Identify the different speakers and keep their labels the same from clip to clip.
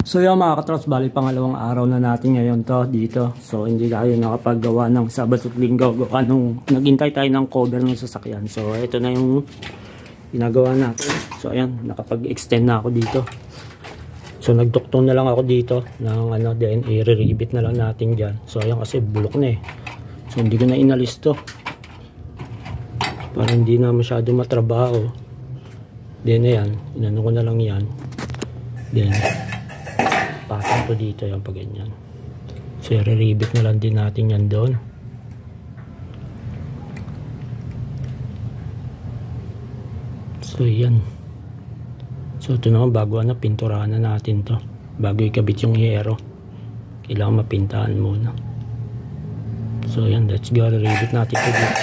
Speaker 1: So yung mga katrops, bali pangalawang araw na natin ngayon to dito. So hindi tayo nakapaggawa ng Sabado at Linggo. Anong naghintay tayo ng cover ng sasakyan. So ito na yung ginagawa natin. So ayan, nakapag-extend na ako dito. So nagduktong na lang ako dito ng ano, then i-re-rivet na lang natin dyan. So ayan kasi bulok na eh. So hindi ko na inalis to para hindi na masyado matrabaho. Then ayan, inano ko na lang yan. Then patong to dito yung pag ganyan. So i-re-rivet na lang din natin yan doon. So yan. So ito naman, bago na pinturahan na natin to. Bago ikabit yung yero, kailangan mapintahan muna. So yan, let's go. Re-rivet natin to dito.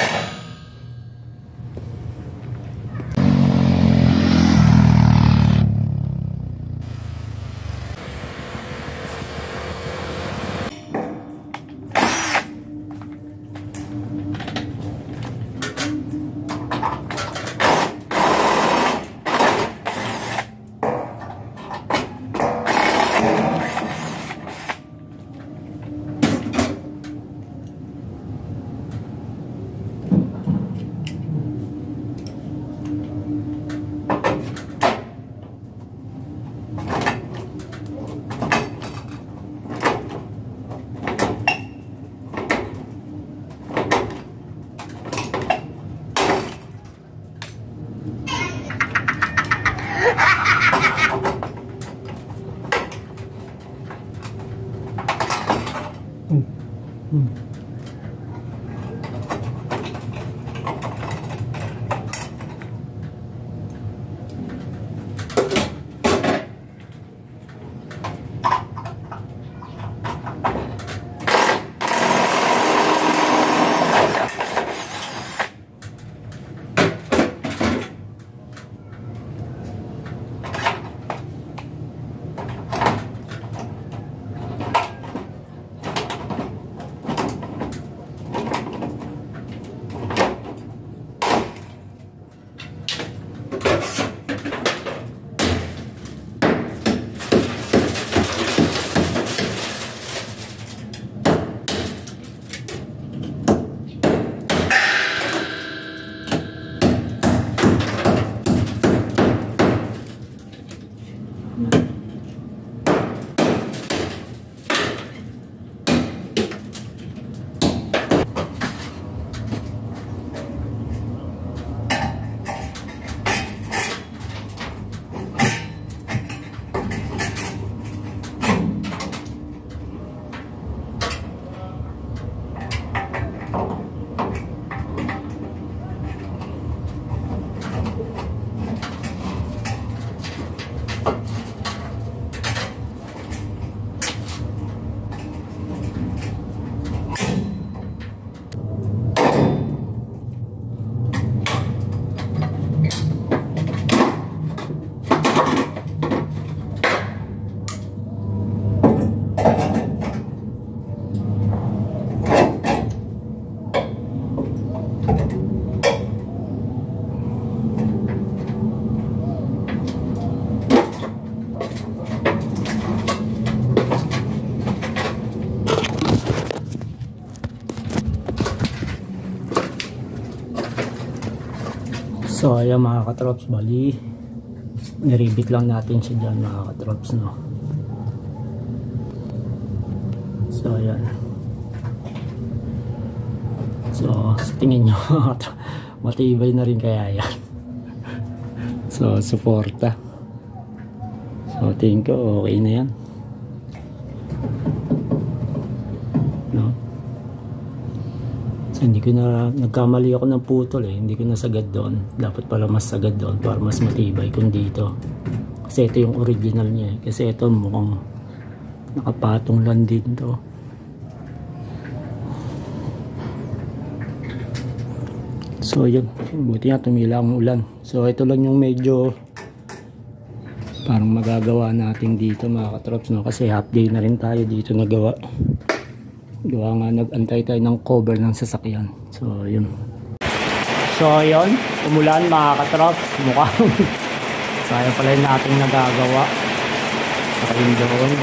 Speaker 1: So ayan mga katrops, bali niribit lang natin siya dyan mga katrops, no? So ayan. So sa tingin nyo matibay na rin kaya yan. So suporta. So tingin ko okay na yan, no? So hindi ko na, nagkamali ako ng putol eh, hindi ko na sagad doon. Dapat pala mas sagad doon para mas matibay kung dito. Kasi ito yung original niya eh. Kasi ito mukhang nakapatong lang din to. So yun, buti nga tumila ang ulan. So ito lang yung medyo parang magagawa natin dito mga katrops, no? Kasi half day na rin tayo dito nagawa. Gawa nga, nag-antay tayo ng cover ng sasakyan. So yun. So yun, umulan mga katrops. Mukhang sayang pala yung nating nagagawa. So saka yung doon.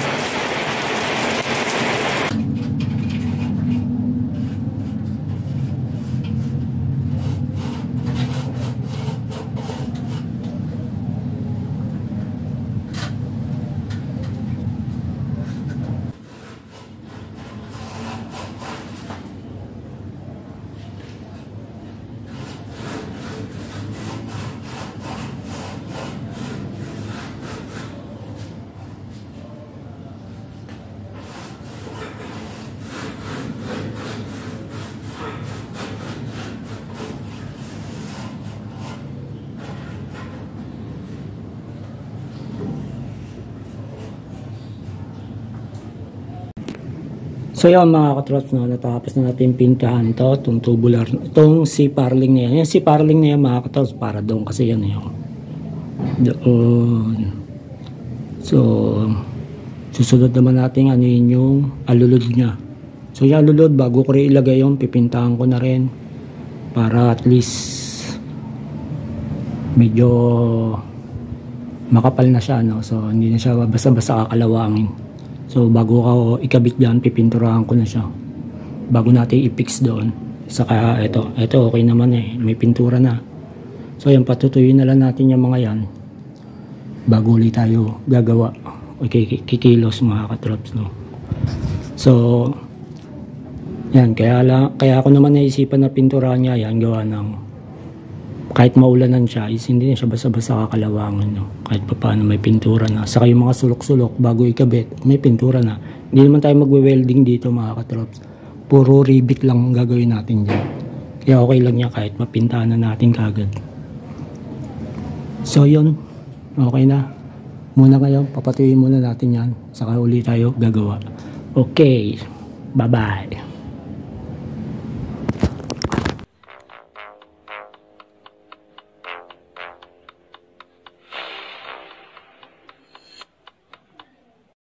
Speaker 1: So yun mga katrops, no, natapos na natin pintahan to, itong tubular, itong si parling na yan. Yan si parling na yan mga katrops, para doon kasi yan yun. Doon. So, susunod naman natin ano yun yung alulod niya. So yung alulod, bago ko rin ilagay yun, pipintahan ko na rin. Para at least medyo makapal na siya, no? So hindi na siya basta-basta kakalawangin. So bago ko ikabit dyan, pipinturahan ko na siya bago natin i-fix doon. Saka ito okay naman eh, may pintura na. So yan, patutuyuin na lang natin yung mga yan bago ulit tayo gagawa o kikilos mga katrops, no? So yan, kaya ako naman naisipan na pinturahan niya yan, gawa ng kahit maulanan siya is hindi na siya basta-basta kakalawangan, no? Kahit pa paano may pintura na. Saka yung mga sulok-sulok bago ikabit may pintura na. Hindi naman tayo magwe-welding dito mga katrops, puro rivet lang gagawin natin dyan. Kaya okay lang niya kahit mapintahan na natin kagad. So yun, okay na muna ngayon, papatuyin muna natin yan, saka uli tayo gagawa. Okay, bye bye.